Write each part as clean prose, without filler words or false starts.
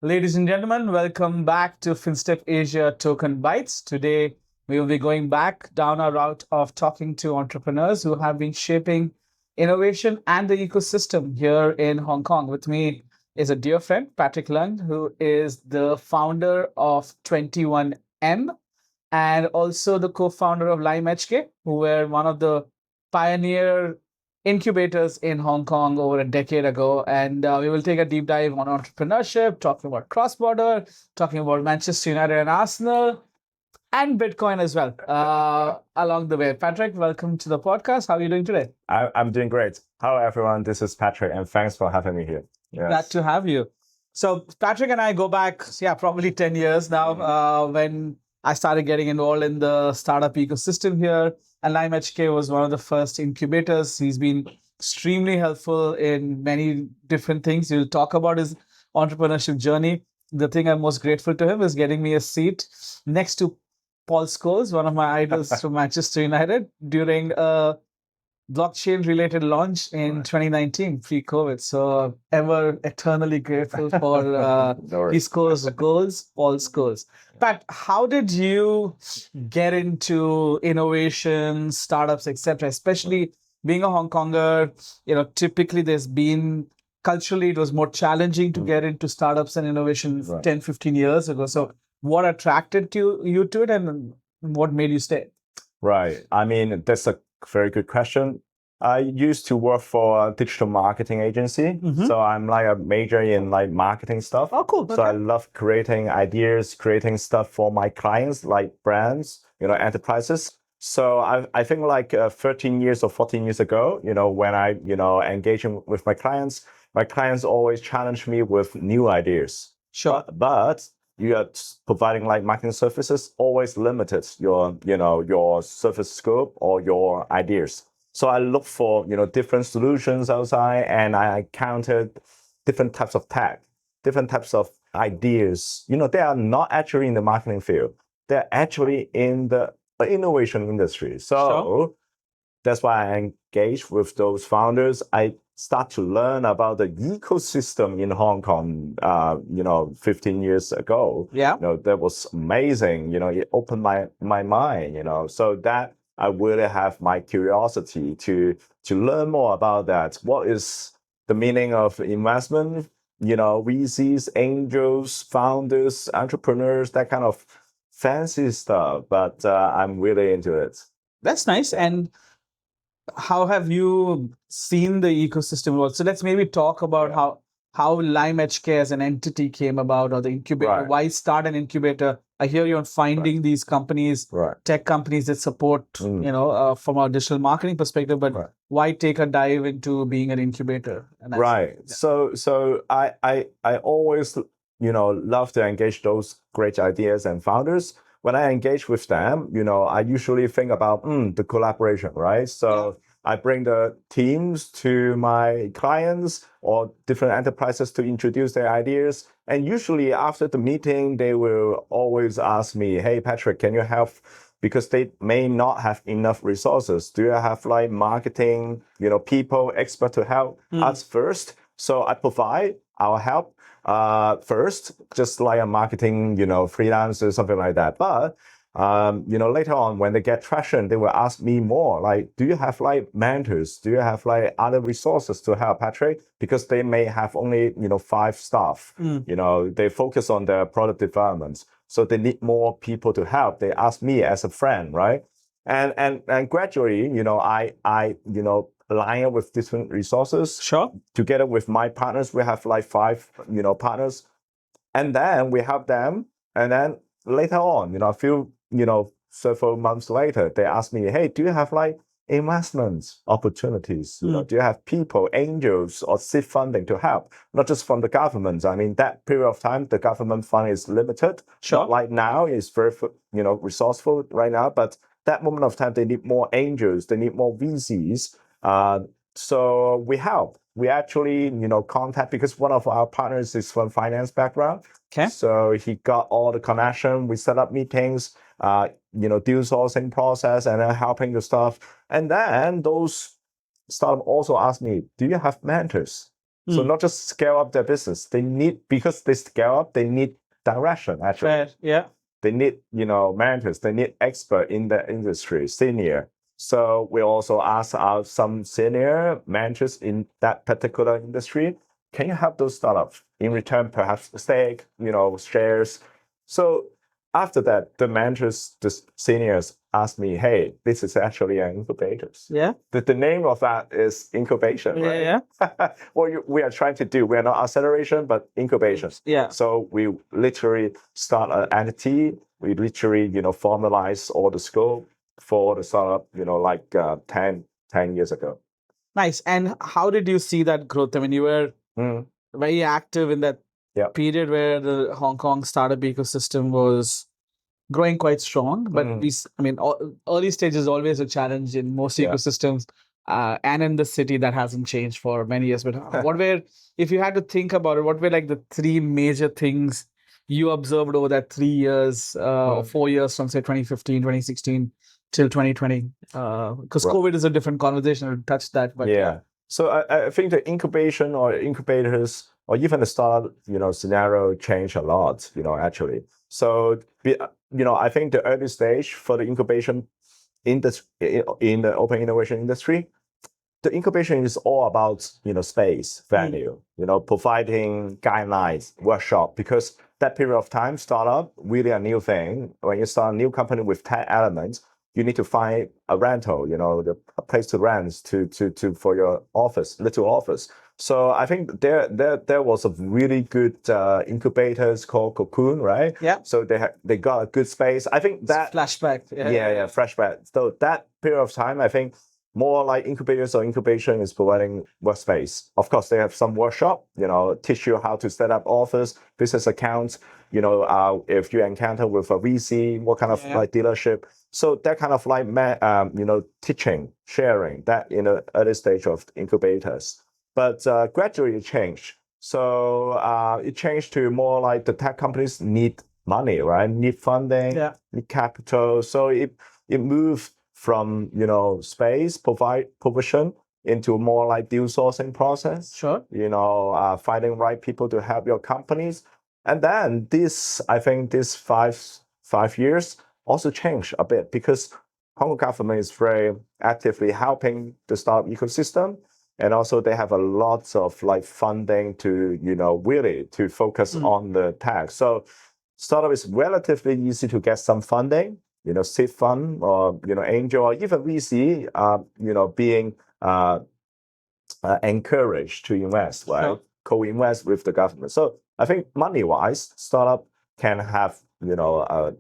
Ladies and gentlemen, welcome back to FinStep Asia Token Bytes. Today, we will be going back down our route of talking to entrepreneurs who have been shaping innovation and the ecosystem here in Hong Kong. With me is a dear friend, Patrick Leung, who is the founder of 21M and also the co-founder of LimeHK, who were one of the pioneer incubators in Hong Kong over a decade ago. And we will take a deep dive on entrepreneurship, talking about cross-border, talking about Manchester United and Arsenal, and Bitcoin as well along the way. Patrick, welcome to the podcast. How are you doing today? I'm doing great. Hello, everyone. This is Patrick, and thanks for having me here. Glad to have you. So Patrick and I go back, probably 10 years now, when I started getting involved in the startup ecosystem here. And LimeHK was one of the first incubators. He's been extremely helpful in many different things. We'll talk about his entrepreneurship journey. The thing I'm most grateful to him is getting me a seat next to Paul Scholes, one of my idols from Manchester United, during a blockchain related launch in 2019, pre-COVID. So ever eternally grateful for his goals, Paul Scholes. Pat, how did you get into innovation, startups, etc., especially being a Hong Konger? Typically there's been culturally it was more challenging to get into startups and innovation 10, 15 years ago. So what attracted you to it, and what made you stay? Right. I mean, that's a very good question. I used to work for a digital marketing agency. So I'm like a major in like marketing stuff. Oh, cool. So I love creating ideas, creating stuff for my clients, like brands, enterprises. So I think like 13 years or 14 years ago, when I, engaging with my clients always challenge me with new ideas. Sure. But you are providing like marketing services, always limited your service scope or your ideas. So I look for, different solutions outside, and I encountered different types of tech, different types of ideas. They are not actually in the marketing field. They're actually in the innovation industry. So that's why I engage with those founders. I start to learn about the ecosystem in Hong Kong, 15 years ago. Yeah. That was amazing. It opened my mind, so that I really have my curiosity to learn more about that. What is the meaning of investment? VCs, angels, founders, entrepreneurs, that kind of fancy stuff. But I'm really into it. That's nice. And how have you seen the ecosystem evolve? So let's maybe talk about how LimeHK as an entity came about, or the incubator. Right. Why start an incubator? I hear you're finding these companies, tech companies that support, from a digital marketing perspective, but why take a dive into being an incubator? And So I always, love to engage those great ideas and founders. When I engage with them, I usually think about the collaboration, right? So I bring the teams to my clients or different enterprises to introduce their ideas. And usually after the meeting, they will always ask me, hey, Patrick, can you help? Because they may not have enough resources. Do you have like marketing, people, expert to help us first? So I provide our help first, just like a marketing, freelancer, something like that. But later on, when they get traction, they will ask me more, like, do you have like mentors? Do you have like other resources to help, Patrick? Because they may have only, 5 staff. They focus on their product development. So they need more people to help. They ask me as a friend, right? And gradually, I align up with different resources. Sure. Together with my partners, we have like 5, partners. And then we help them. And then later on, a few, several months later, they ask me, hey, do you have like investment opportunities? Do you have people, angels, or seed funding to help? Not just from the government. I mean, that period of time, the government fund is limited. Sure. Not like now, it's very, resourceful right now. But that moment of time, they need more angels. They need more VCs. So we help. We actually, contact, because one of our partners is from finance background. Okay. So he got all the connection. We set up meetings, deal sourcing process, and then helping the stuff. And then those startup also ask me, do you have mentors? So Mm. not just scale up their business, because they scale up, they need direction actually. Fair. Yeah. They need, mentors, they need expert in the industry, senior. So we also ask out some senior mentors in that particular industry. Can you help those startups in return, perhaps stake, shares? So after that, the mentors, the seniors asked me, hey, this is actually an incubator. Yeah. The name of that is incubation, Yeah. right? Yeah. What we are trying to do, we are not acceleration, but incubation. Yeah. So we literally start an entity. We literally, formalize all the scope for the startup, 10 years ago. Nice. And how did you see that growth? I mean, you were Mm, very active in that yeah. period where the Hong Kong startup ecosystem was growing quite strong. But early stage is always a challenge in most Yeah. ecosystems, and in the city that hasn't changed for many years. But if you had to think about it, what were like the three major things you observed over that 3 years or 4 years from say 2015, 2016 till 2020? Because Right. COVID is a different conversation. We'll touch that. But Yeah. So I think the incubation or incubators or even the startup, scenario changed a lot, actually. So, I think the early stage for the incubation industry in the open innovation industry, the incubation is all about, space, venue, providing guidelines, workshop, because that period of time, startup, really a new thing. When you start a new company with tech elements, you need to find a rental, a place to rent to for your office, little office. So I think there was a really good incubators called Cocoon, right? Yeah. So they got a good space. I think that flashback. yeah, flashback. So that period of time, I think more like incubators or incubation is providing workspace. Of course, they have some workshop, teach you how to set up office, business accounts, if you encounter with a VC, what kind of like dealership. So that kind of like, teaching, sharing that in the early stage of incubators. But gradually it changed. So it changed to more like the tech companies need money, right? Need funding, need capital. So it moved from space provision into more like deal sourcing process. Sure. Finding right people to help your companies. And then I think this 5 years also changed a bit because Hong Kong government is very actively helping the startup ecosystem. And also they have a lot of like funding to, really to focus on the tech. So startup is relatively easy to get some funding, seed fund or, angel or even VC, being encouraged to invest, right? Sure. Co-invest with the government. So I think money-wise, startup can have,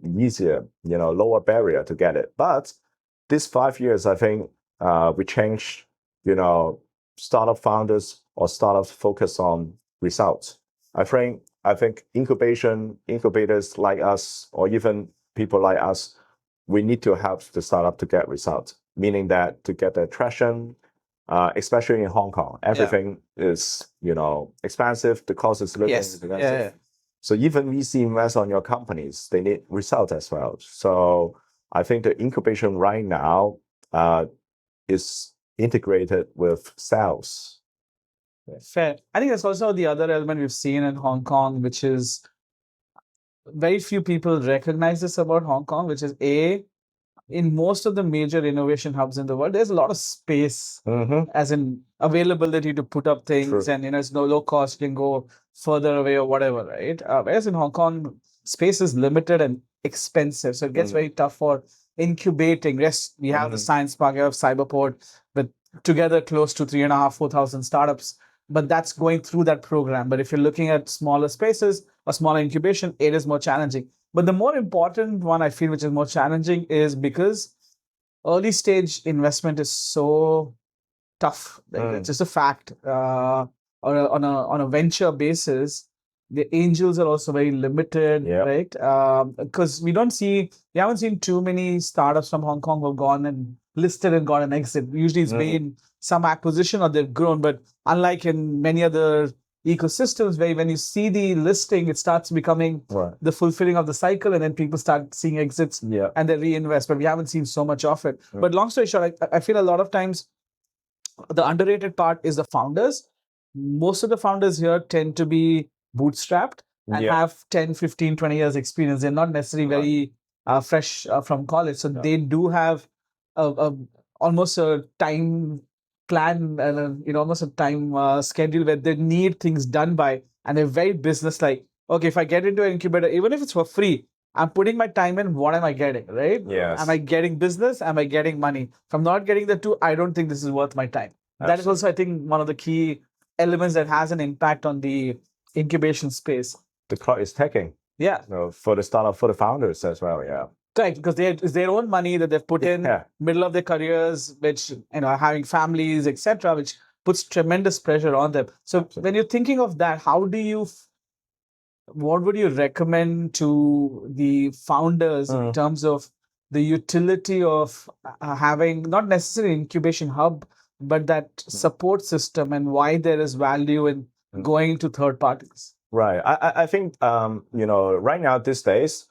easier, lower barrier to get it. But this 5 years, I think we changed, startup founders or startups focus on results. I think incubators like us, or even people like us, we need to help the startup to get results, meaning that to get the traction, especially in Hong Kong, everything is, expensive. The cost of living is expensive. Yeah. So even VC invest on your companies, they need results as well. So I think the incubation right now is integrated with sales. Fair. I think that's also the other element we've seen in Hong Kong, which is very few people recognize this about Hong Kong, which is in most of the major innovation hubs in the world, there's a lot of space, as in availability to put up things. True. And it's no low cost, you can go further away or whatever, right? Whereas in Hong Kong, space is limited and expensive, so it gets very tough for incubating. Yes, we have the Science Park, we have Cyberport, with together close to 3,500, 4,000 startups. But that's going through that program. But if you're looking at smaller spaces or smaller incubation, it is more challenging. But the more important one I feel, which is more challenging, is because early stage investment is so tough. It's just a fact. On a venture basis, the angels are also very limited, right? Because we haven't seen too many startups from Hong Kong who have gone and listed and got an exit. Usually it's been some acquisition or they've grown. But unlike in many other ecosystems where when you see the listing, it starts becoming the fulfilling of the cycle, and then people start seeing exits and they reinvest. But we haven't seen so much of it. But long story short, I feel a lot of times the underrated part is the founders. most of the founders here tend to be bootstrapped and have 10, 15, 20 years experience. They're not necessarily very fresh from college. So they do have a almost a time plan and almost a time schedule where they need things done by, and they're very business like. Okay, if I get into an incubator, even if it's for free, I'm putting my time in. What am I getting? Right? Yes. Am I getting business? Am I getting money? If I'm not getting the two, I don't think this is worth my time. That is also, I think, one of the key elements that has an impact on the incubation space. The clock is ticking. Yeah. For the startup, for the founders as well. Yeah. Correct, because it's their own money that they've put in middle of their careers, which having families, etc., which puts tremendous pressure on them. So when you're thinking of that, what would you recommend to the founders in terms of the utility of having not necessarily incubation hub, but that support system, and why there is value in going to third parties? Right. I think right now these days,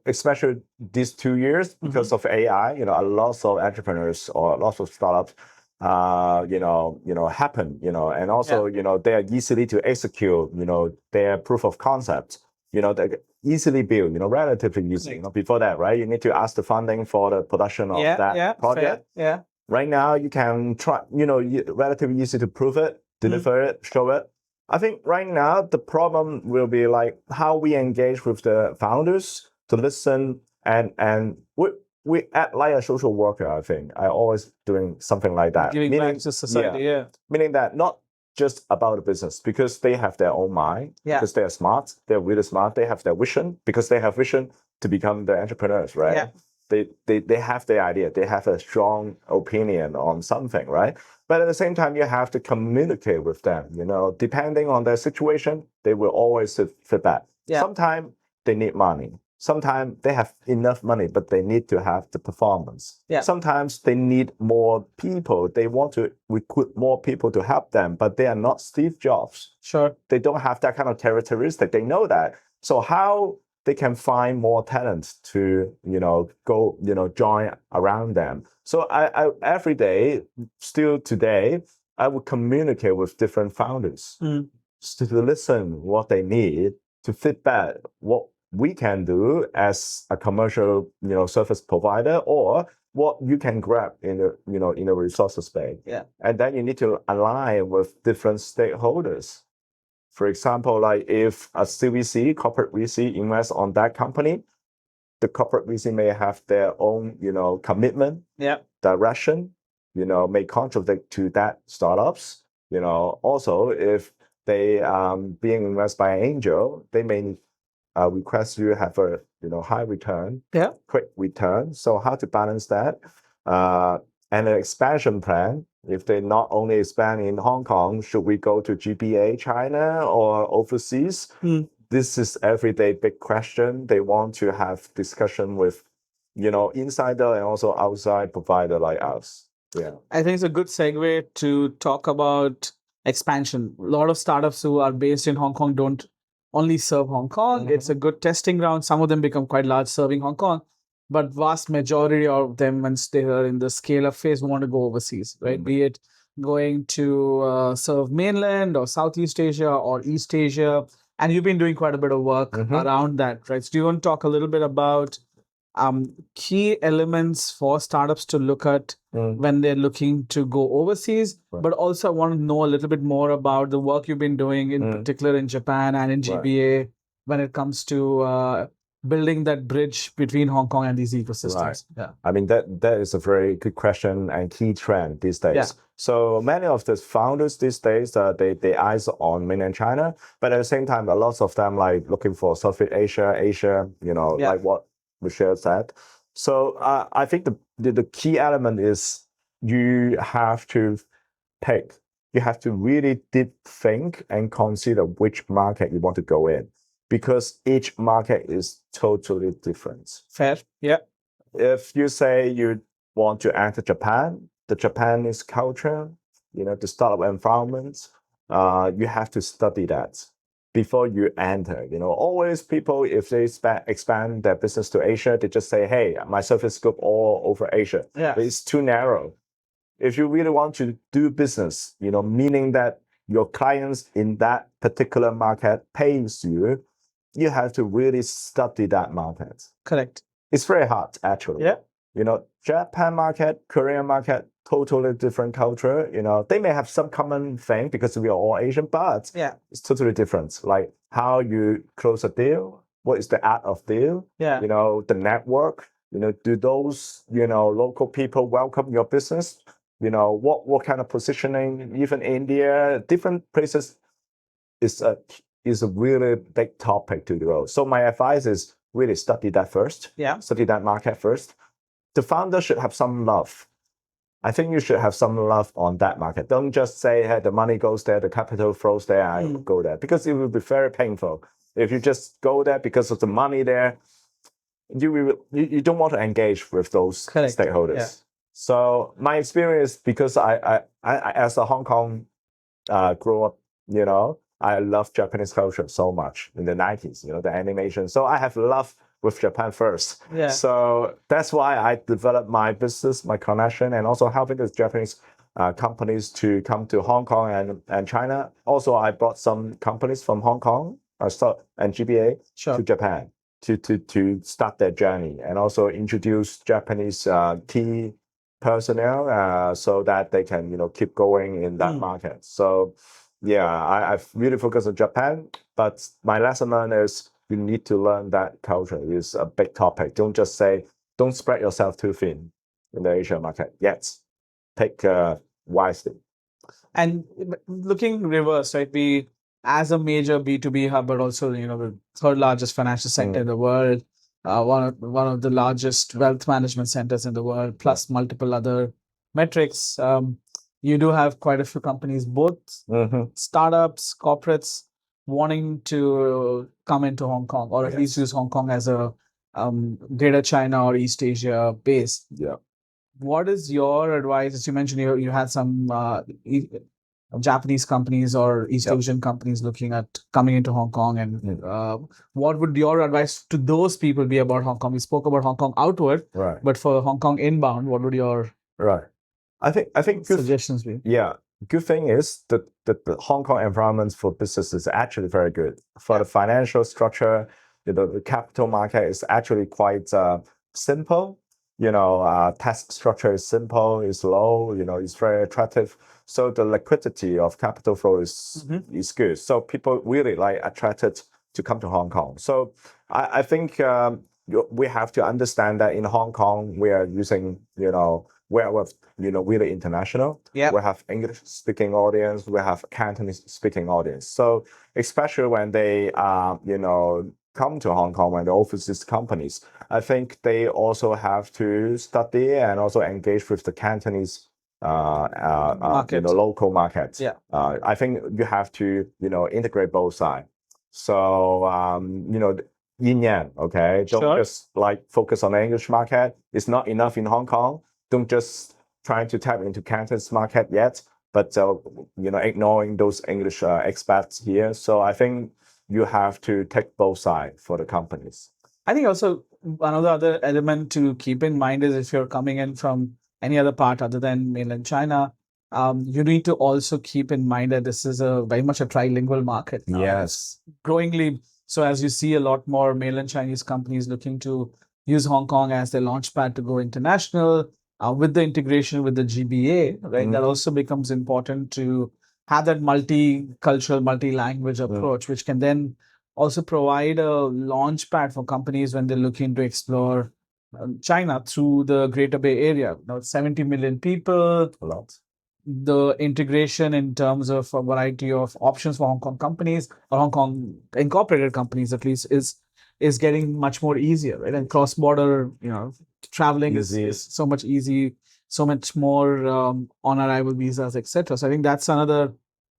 especially these 2 years, because of AI, a lot of entrepreneurs or lots of startups happen, and also, they are easily to execute, their proof of concept, they easily build, relatively easy. Before that, right, you need to ask the funding for the production of that project. Fair. Yeah. Right now, you can try, relatively easy to prove it, deliver it, show it. I think right now, the problem will be like how we engage with the founders to listen, and we act like a social worker. I think I always doing something like that. Giving back to society, Meaning that not just about the business, because they have their own mind, because they are smart, they're really smart, they have their vision, because they have vision to become the entrepreneurs, right? Yeah. They have their idea, they have a strong opinion on something, right? But at the same time, you have to communicate with them, depending on their situation, they will always fit back. Yeah. Sometimes they need money. Sometimes they have enough money, but they need to have the performance. Yeah. Sometimes they need more people. They want to recruit more people to help them, but they are not Steve Jobs. Sure. They don't have that kind of characteristic. They know that. So how they can find more talent to, go, join around them. So I every day, still today, I would communicate with different founders to listen what they need, to feedback what we can do as a commercial, service provider, or what you can grab in the resources space. Yeah. And then you need to align with different stakeholders. For example, like if a CVC, corporate VC, invests on that company, the corporate VC may have their own, commitment, direction, may contribute to that startups. Also if they being invested by an angel, they may request you have a high return, quick return. So how to balance that? And an expansion plan. If they not only expand in Hong Kong, should we go to GBA China or overseas? This is everyday big question. They want to have discussion with, insider and also outside provider like us. Yeah. I think it's a good segue to talk about expansion. A lot of startups who are based in Hong Kong don't only serve Hong Kong. It's a good testing ground. Some of them become quite large serving Hong Kong, but vast majority of them, once they are in the scale-up phase, want to go overseas, right? Be it going to serve mainland or Southeast Asia or East Asia. And you've been doing quite a bit of work around that, right? So do you want to talk a little bit about key elements for startups to look at when they're looking to go overseas? But also I want to know a little bit more about the work you've been doing, in particular in Japan and in GBA, when it comes to building that bridge between Hong Kong and these ecosystems. Right. Yeah. I mean, that is a very good question and key trend these days. Yeah. So many of the founders these days, they eyes on mainland China, but at the same time, a lot of them like looking for Southeast Asia, like what Musheer said. So I think the key element is you have to pick. You have to really deep think and consider which market you want to go in, because each market is totally different. Fair. Yeah. If you say you want to enter Japan, the Japanese culture, the startup environment, you have to study that before you enter. Always people, if they expand their business to Asia, they just say, hey, my service scope all over Asia. Yeah. But it's too narrow. If you really want to do business, meaning that your clients in that particular market pays you, you have to really study that market. Correct. It's very hard, actually. Yeah. Japan market, Korean market, totally different culture. They may have some common thing because we are all Asian, but it's totally different. Like how you close a deal, what is the art of deal? Yeah. The network. Do those local people welcome your business? What kind of positioning? Even India, different places is a really big topic to grow. So my advice is really study that first. Yeah. Study that market first. The founder should have some love. I think you should have some love on that market. Don't just say, hey, the money goes there, the capital flows there, I go there. Because it will be very painful. If you just go there because of the money there, you don't want to engage with those stakeholders. Yeah. So my experience, because I as a Hong Kong grew up, I love Japanese culture so much in the 90s, the animation. So I have love with Japan first. Yeah. So that's why I developed my business, my connection, and also helping the Japanese companies to come to Hong Kong and China. Also, I brought some companies from Hong Kong and GBA to Japan to start their journey, and also introduce Japanese key personnel so that they can keep going in that market. So yeah, I've really focused on Japan, but my lesson learned is you need to learn that culture is a big topic. Don't spread yourself too thin in the Asian market yet. Pick wisely. And looking reverse, right? We, as a major B2B hub, but also the third largest financial sector in the world, one of the largest wealth management centers in the world, plus multiple other metrics. You do have quite a few companies, both startups, corporates, wanting to come into Hong Kong, or at least use Hong Kong as a Greater China or East Asia base. Yeah. What is your advice? As you mentioned, you had some Japanese companies or East Asian companies looking at coming into Hong Kong, and what would your advice to those people be about Hong Kong? We spoke about Hong Kong outward, right? But for Hong Kong inbound, what would your I think suggestions be? Yeah, good thing is that the Hong Kong environment for business is actually very good. For the financial structure, the capital market is actually quite simple. Tax structure is simple, is low. It's very attractive. So the liquidity of capital flow is good. So people really attracted to come to Hong Kong. So I think we have to understand that in Hong Kong we are using we're really international. Yeah. We have English speaking audience, we have Cantonese speaking audience. So especially when they come to Hong Kong, when the overseas companies, I think they also have to study and also engage with the Cantonese local markets. Yeah. I think you have to integrate both sides. So yin yang, okay? Don't just focus on the English market. It's not enough in Hong Kong. Don't just try to tap into Cantonese market yet, but ignoring those English expats here. So I think you have to take both sides for the companies. I think also one of the other element to keep in mind is if you're coming in from any other part other than mainland China, you need to also keep in mind that this is very much a trilingual market. Yes. Growingly. So as you see a lot more mainland Chinese companies looking to use Hong Kong as their launchpad to go international, with the integration with the GBA, right? That also becomes important to have that multicultural, multi-language approach, which can then also provide a launch pad for companies when they're looking to explore China through the Greater Bay Area. Now, 70 million people. A lot. The integration in terms of a variety of options for Hong Kong companies, or Hong Kong incorporated companies at least, is getting much more easier, right? And cross-border, traveling is so much easy, so much more on-arrival visas, etc. So I think that's another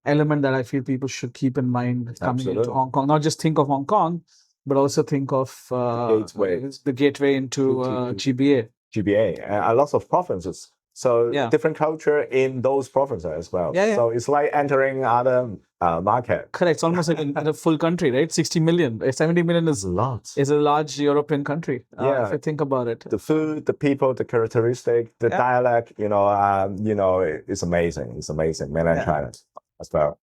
element that I feel people should keep in mind coming into Hong Kong. Not just think of Hong Kong, but also think of the gateway into GBA. GBA, and lots of provinces. So different culture in those provinces as well. Yeah. So it's like entering other market. Correct. It's almost like a full country, right? 60 million. 70 million is a lot. Is a large European country. If you think about it. The food, the people, the characteristic, the dialect, it's amazing. It's amazing. Mainland China as well.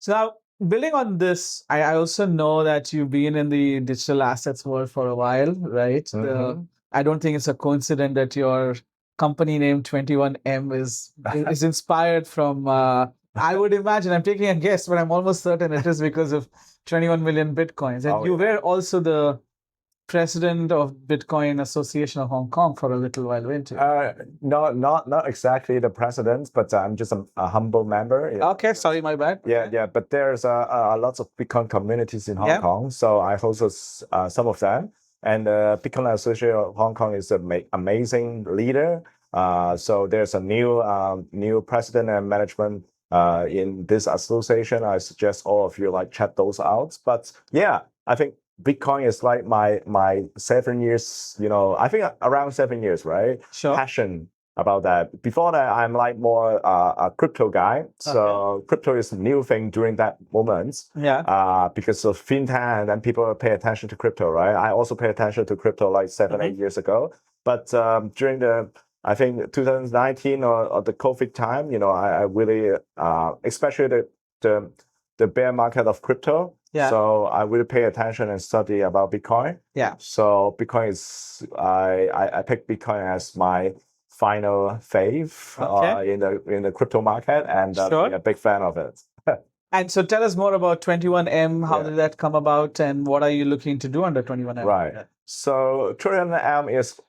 So now, building on this, I also know that you've been in the digital assets world for a while, right? I don't think it's a coincidence that your company name 21M is inspired from. I would imagine. I'm taking a guess, but I'm almost certain it is because of 21 million bitcoins. And you were also the president of Bitcoin Association of Hong Kong for a little while, weren't you? Not exactly the president, but I'm just a humble member. Okay, sorry, my bad. Yeah. But there's lots of Bitcoin communities in Hong Kong, so I host some of them. And Bitcoin Association of Hong Kong is an amazing leader. So there's a new president and management in this association. I suggest all of you check those out. But yeah, I think Bitcoin is like my 7 years, I think around 7 years, right? Sure. Passion about that. Before that, I'm like more a crypto guy. So crypto is a new thing during that moment. Yeah. Because of fintech, and then people pay attention to crypto, right? I also pay attention to crypto like 8 years ago. But during I think 2019 or the COVID time, I really, especially the bear market of crypto. Yeah. So I really pay attention and study about Bitcoin. Yeah. So Bitcoin is, I pick Bitcoin as my final faith in the crypto market, and I'm a big fan of it. And so tell us more about 21M. How did that come about, and what are you looking to do under 21M? Right. So 21M is,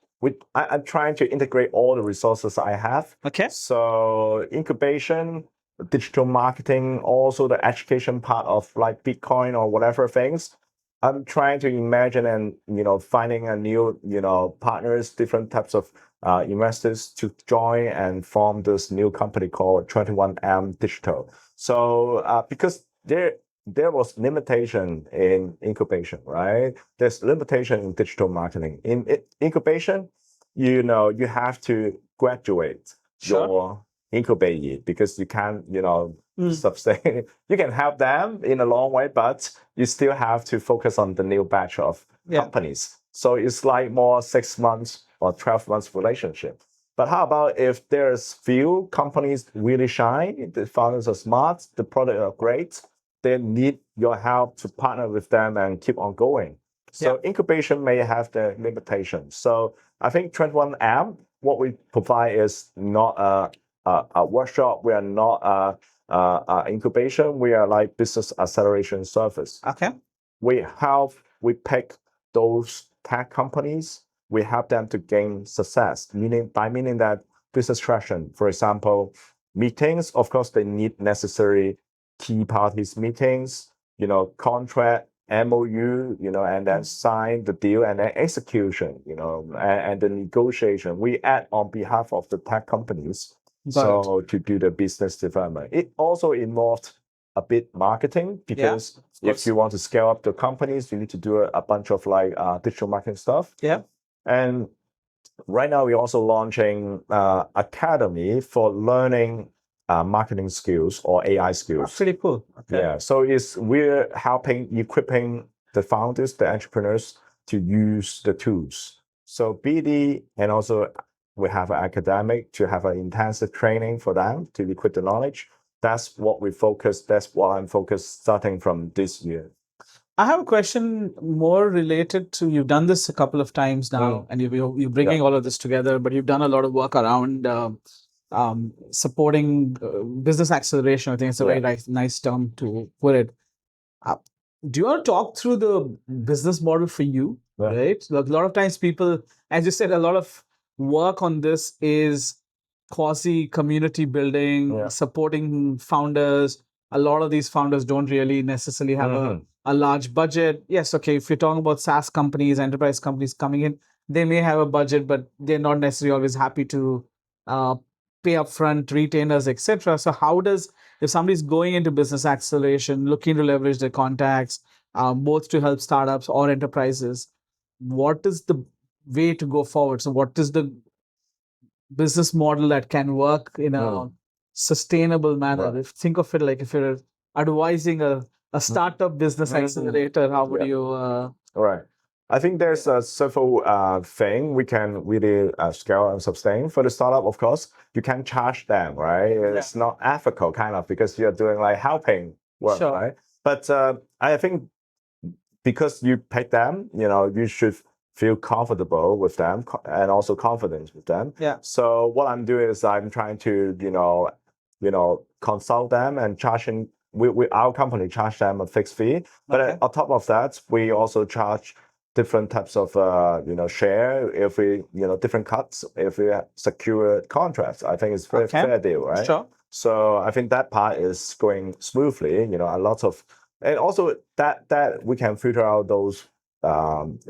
I'm trying to integrate all the resources I have. Okay. So incubation, digital marketing, also the education part of like Bitcoin or whatever things. I'm trying to imagine and finding a new partners, different types of investors to join and form this new company called 21M Digital. So because there was limitation in incubation, right? There's limitation in digital marketing. In incubation, you have to graduate your incubate because you can't, sustain. You can help them in a long way, but you still have to focus on the new batch of companies. So it's like more 6 months or 12 months relationship. But how about if there's few companies really shine, the founders are smart, the product are great, they need your help to partner with them and keep on going. So incubation may have the limitations. So I think 21M, what we provide is not a workshop. We are not incubation. We are like business acceleration service. Okay. We pick those tech companies. We help them to gain success, meaning that business traction. For example, meetings. Of course, they need necessary key parties meetings. Contract, MOU. And then sign the deal, and then execution. And the negotiation. We act on behalf of the tech companies. So to do the business development, it also involved a bit marketing, because if you want to scale up the companies, you need to do a bunch of digital marketing stuff. Yeah. And right now we're also launching academy for learning marketing skills or AI skills. That's pretty cool. Okay. Yeah. So we're equipping the founders, the entrepreneurs to use the tools. So BD, and also we have an academic to have an intensive training for them to equip the knowledge. That's what we focus. That's what I'm focused starting from this year. I have a question more related to, you've done this a couple of times now, and you're bringing all of this together, but you've done a lot of work around supporting business acceleration. I think it's a very nice term to put it. Do you want to talk through the business model for you? Right. A lot of times people, as you said, a lot of work on this is quasi community building, supporting founders. A lot of these founders don't really necessarily have a large budget. Yes, okay, if you're talking about SaaS companies, enterprise companies coming in, they may have a budget, but they're not necessarily always happy to pay upfront, retainers, etc. So if somebody's going into business acceleration, looking to leverage their contacts, both to help startups or enterprises, what is the way to go forward? So what is the business model that can work in a sustainable manner? If think of it like if you're advising a startup business accelerator, how would you? Right. I think there's several things we can really scale and sustain. For the startup, of course, you can charge them, right? It's not ethical kind of, because you're doing helping work, Sure. right? But I think because you pick them, you should feel comfortable with them and also confident with them. Yeah. So what I'm doing is I'm trying to, consult them and charging. Our company charge them a fixed fee, but Okay. on top of that, we also charge different types of, share if we, different cuts if we secure contracts. I think it's very Okay. fair deal, right? Sure. So I think that part is going smoothly. A lot of, and also that we can filter out those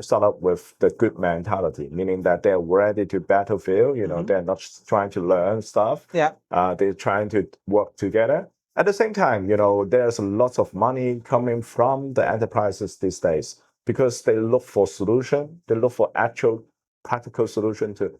startup with the good mentality, meaning that they're ready to battlefield. They're not just trying to learn stuff. Yeah. They're trying to work together. At the same time, there's lots of money coming from the enterprises these days because they look for solution. They look for actual practical solution to,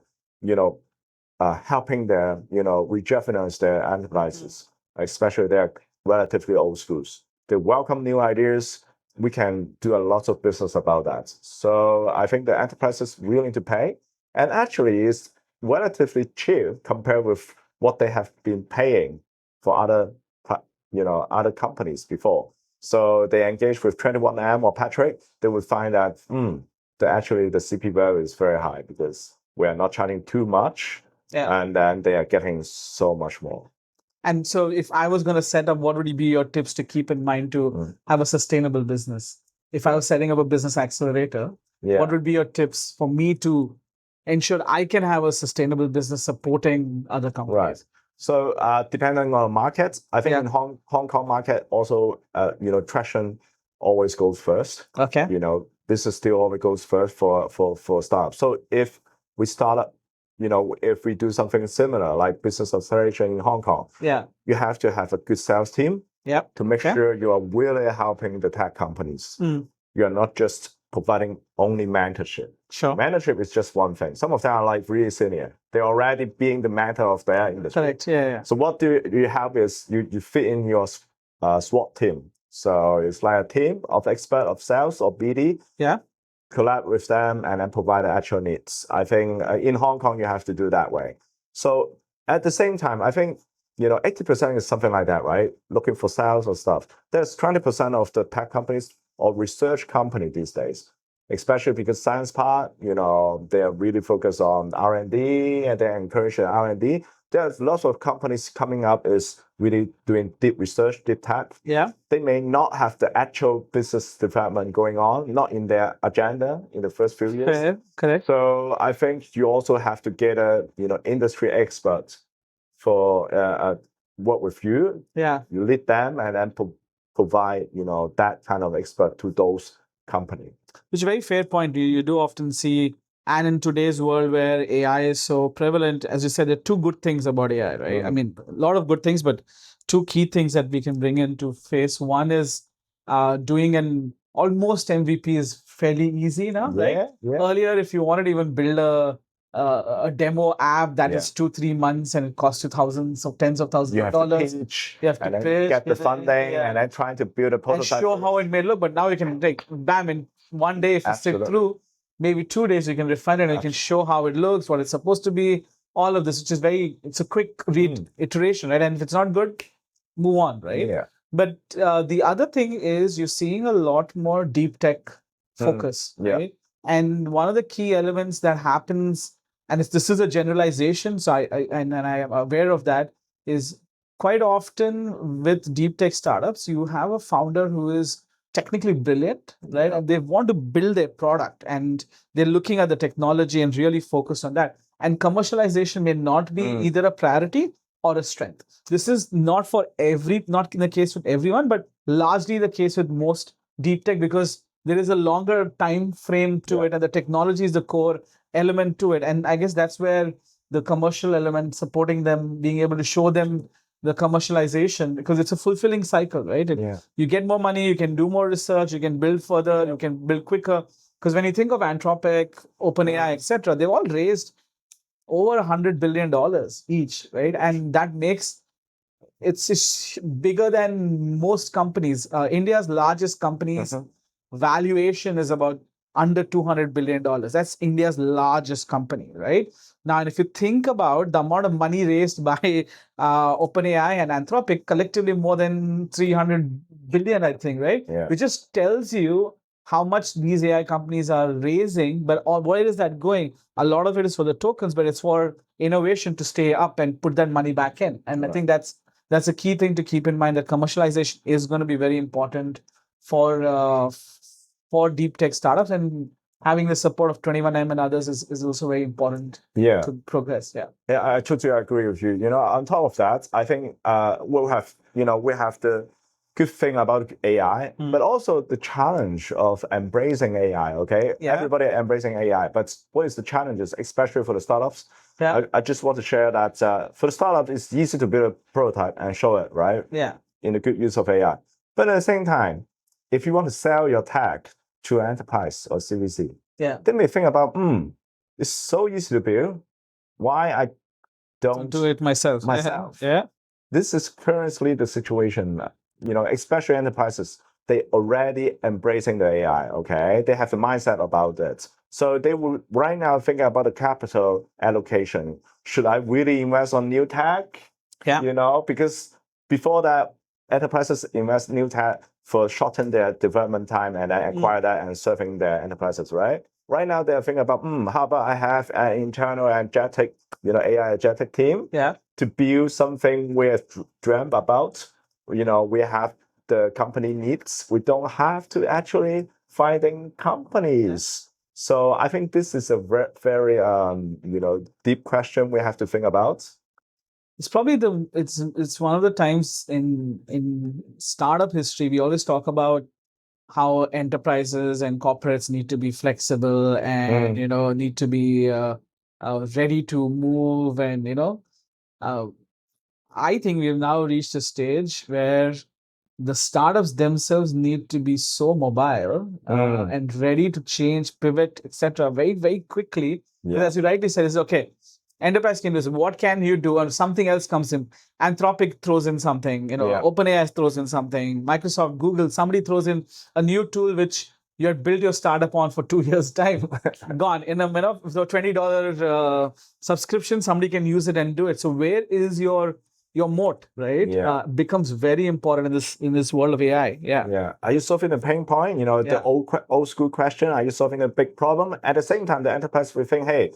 helping them, rejuvenate their enterprises, especially their relatively old schools. They welcome new ideas. We can do a lot of business about that. So I think the enterprise is willing to pay, and actually is relatively cheap compared with what they have been paying for other companies before. So they engage with 21M or Patrick, they would find that the CP value is very high because we are not charging too much, and then they are getting so much more. And so if I was going to set up, what would be your tips to keep in mind to have a sustainable business? If I was setting up a business accelerator, what would be your tips for me to ensure I can have a sustainable business supporting other companies? Right. So depending on markets, I think in Hong Kong market also, traction always goes first. Okay. Business still always goes first for startups. So if we start up, if we do something similar like business acceleration in Hong Kong, you have to have a good sales team to make sure you are really helping the tech companies. You are not just providing only mentorship. Sure. Mentorship is just one thing. Some of them are like really senior. They're already being the mentor of their industry. Correct. Yeah. So what do you have is you fit in your SWAT team. So it's like a team of expert of sales or BD. Yeah. Collab with them and then provide the actual needs. I think in Hong Kong, you have to do that way. So at the same time, I think, 80% is something like that, right? Looking for sales or stuff. There's 20% of the tech companies or research company these days, especially because science part, they're really focused on R&D and they encourage the R&D. There's lots of companies coming up is really doing deep research, deep tech. Yeah. They may not have the actual business development going on, not in their agenda in the first few years. Correct. So I think you also have to get a industry expert for work with you. Yeah. You lead them and then provide that kind of expert to those companies. Which is a very fair point. You do often see, and in today's world where AI is so prevalent, as you said, there are two good things about AI, right? I mean, a lot of good things, but two key things that we can bring into face. One is doing an almost MVP is fairly easy now, right? Earlier, if you wanted to even build a demo app that is 2-3 months and it costs you thousands of tens of thousands of dollars. You have to pitch, get the funding, and then trying to build a prototype. And show how it may look, but now you can bam, in one day if you stick through, maybe 2 days you can refine it and you can show how it looks, what it's supposed to be, all of this, which is it's a quick iteration, right? And if it's not good, move on, right? Yeah. But the other thing is you're seeing a lot more deep tech focus, right? And one of the key elements that happens, and this is a generalization, so I am aware of that, is quite often with deep tech startups, you have a founder who is technically brilliant, right? And they want to build their product and they're looking at the technology and really focus on that. And commercialization may not be either a priority or a strength. This is not in the case with everyone, but largely the case with most deep tech because there is a longer time frame to it and the technology is the core element to it. And I guess that's where the commercial element, supporting them, being able to show them the commercialization, because it's a fulfilling cycle, right? You get more money, you can do more research, you can build further, you can build quicker. Because when you think of Anthropic, OpenAI, etc., they've all raised over $100 billion each, right? And that makes it's bigger than most companies. India's largest companies valuation is about under $200 billion. That's India's largest company, right? Now, and if you think about the amount of money raised by OpenAI and Anthropic, collectively more than $300 billion, I think, right? Yeah. Which just tells you how much these AI companies are raising, but where is that going? A lot of it is for the tokens, but it's for innovation to stay up and put that money back in. And I think that's a key thing to keep in mind, that commercialization is going to be very important for deep tech startups, and having the support of 21M and others is also very important Yeah. to progress. Yeah. Yeah, I totally agree with you. On top of that, I think we have the good thing about AI, but also the challenge of embracing AI. Okay, Yeah. everybody embracing AI, but what is the challenges, especially for the startups? Yeah. I just want to share that for the startup, it's easy to build a prototype and show it, right? Yeah. In the good use of AI, but at the same time, if you want to sell your tech to an enterprise or CVC, Yeah. they may think about, it's so easy to build. Why I don't do it myself? Yeah. This is currently the situation. Especially enterprises, they already embracing the AI. Okay, they have the mindset about it. So they will right now think about the capital allocation. Should I really invest on new tech? Yeah. Because before that, enterprises invest new tech for shorten their development time and then acquire that and serving their enterprises, right? Right now they're thinking about, how about I have an internal agentic, AI agentic team to build something we have dreamt about. We have the company needs. We don't have to actually finding companies. So I think this is a very deep question we have to think about. It's probably it's one of the times in startup history we always talk about how enterprises and corporates need to be flexible and need to be ready to move, and I think we've now reached a stage where the startups themselves need to be so mobile and ready to change, pivot, etc. very, very quickly. Because as you rightly said, is okay. Enterprise can do this. What can you do? And something else comes in. Anthropic throws in something. OpenAI throws in something. Microsoft, Google, somebody throws in a new tool which you had built your startup on for 2 years' time. Gone in a minute. So $20 subscription, somebody can use it and do it. So where is your moat, right? Becomes very important in this world of AI. Yeah. Are you solving the pain point? The old school question. Are you solving a big problem? At the same time, the enterprise will think, hey,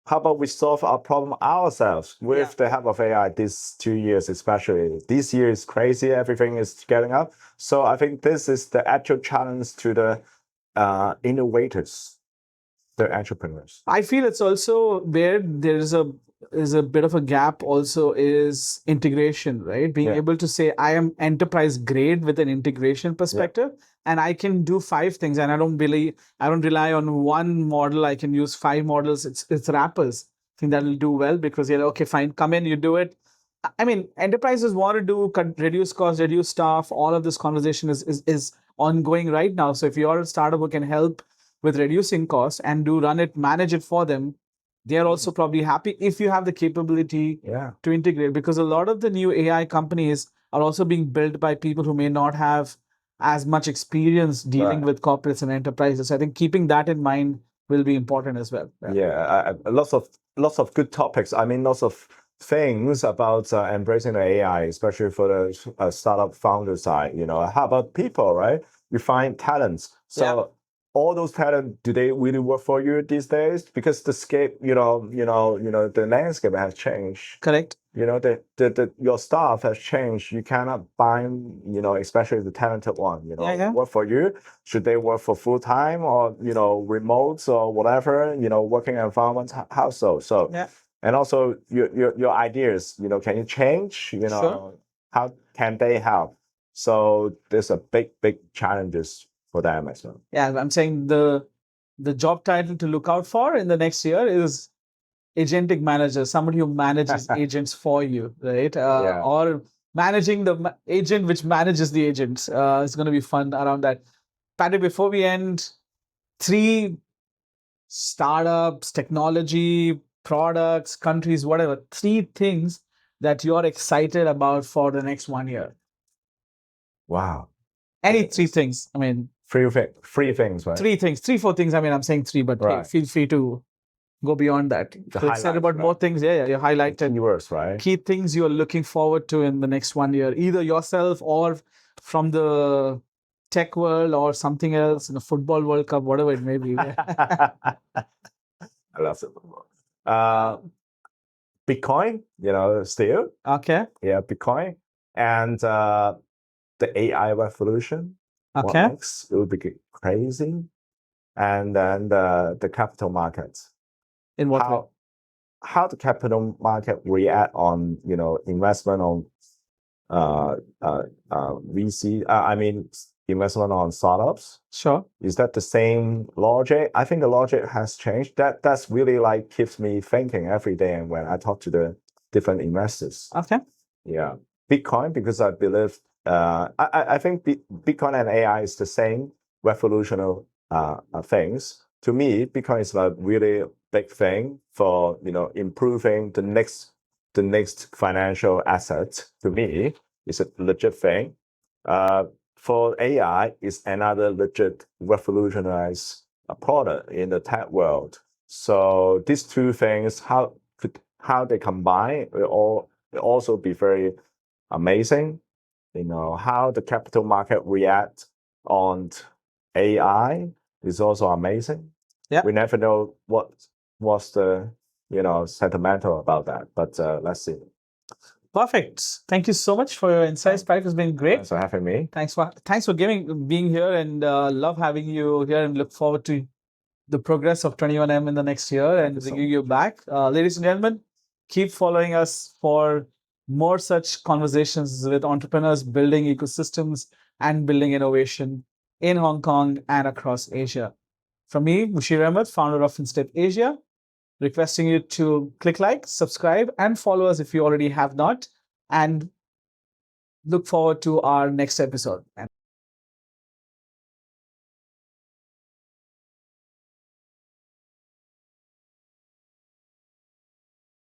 how about we solve our problem ourselves with the help of AI? These 2 years, especially this year, is crazy. Everything is getting up. So I think this is the actual challenge to the innovators, the entrepreneurs. I feel it's also where there's a bit of a gap also is integration, right? Being able to say, I am enterprise grade with an integration perspective, and I can do 5 things, and I don't rely on one model. I can use 5 models. It's wrappers. I think that'll do well because you're okay, fine, come in, you do it. I mean, enterprises want to do reduce costs, reduce staff. All of this conversation is ongoing right now. So if you're a startup who can help with reducing costs and manage it for them, they're also probably happy if you have the capability to integrate, because a lot of the new AI companies are also being built by people who may not have as much experience dealing with corporates and enterprises. So I think keeping that in mind will be important as well. Lots of good topics. I mean, lots of things about embracing the AI, especially for the startup founder side. How about people, right? You find talents. So all those talent, do they really work for you these days? Because the scape, the landscape has changed. Correct. Your staff has changed. You cannot find, especially the talented one, work for you. Should they work for full time or, remote or whatever, working environment, how so? So, and also your ideas, can you change? How can they help? So there's a big challenges for them as well. Yeah, I'm saying the job title to look out for in the next year is agentic manager, somebody who manages agents for you, right? Or managing the agent which manages the agents. It's going to be fun around that. Patty, before we end, 3 startups, technology, products, countries, whatever, 3 things that you're excited about for the next 1 year. Wow. Any 3 things. I mean, 3 things, right? 3 things, 3, 4 things. I mean, I'm saying 3, but hey, feel free to go beyond that. Excited about more things. You highlighted keywords, right? Key things you're looking forward to in the next 1 year, either yourself or from the tech world or something else, football World Cup, whatever it may be. I love it. Bitcoin, still. Okay. Yeah, Bitcoin. And the AI revolution. What Okay. next? It would be crazy. And then the capital markets. In what way? How the capital market react on, investment on VC, investment on startups. Sure. Is that the same logic? I think the logic has changed. That's really like keeps me thinking every day and when I talk to the different investors. Okay. Yeah. Bitcoin, because I believe I think Bitcoin and AI is the same revolutionary things. To me, Bitcoin is a really big thing for improving the next financial asset. To me, it's a legit thing. For AI, is another legit revolutionized product in the tech world. So these two things, how they combine, will also be very amazing. How the capital market react on AI is also amazing. Yeah. We never know what's the sentimental about that, but let's see. Perfect. Thank you so much for your insights, Patrick. It's been great. Thanks for having me. Thanks for being here, and love having you here, and look forward to the progress of 21M in the next year and bringing you back. Ladies and gentlemen, keep following us for more such conversations with entrepreneurs building ecosystems and building innovation in Hong Kong and across Asia. From me, Musheer Ahmed, founder of FinStep Asia, requesting you to click like, subscribe, and follow us if you already have not. And look forward to our next episode.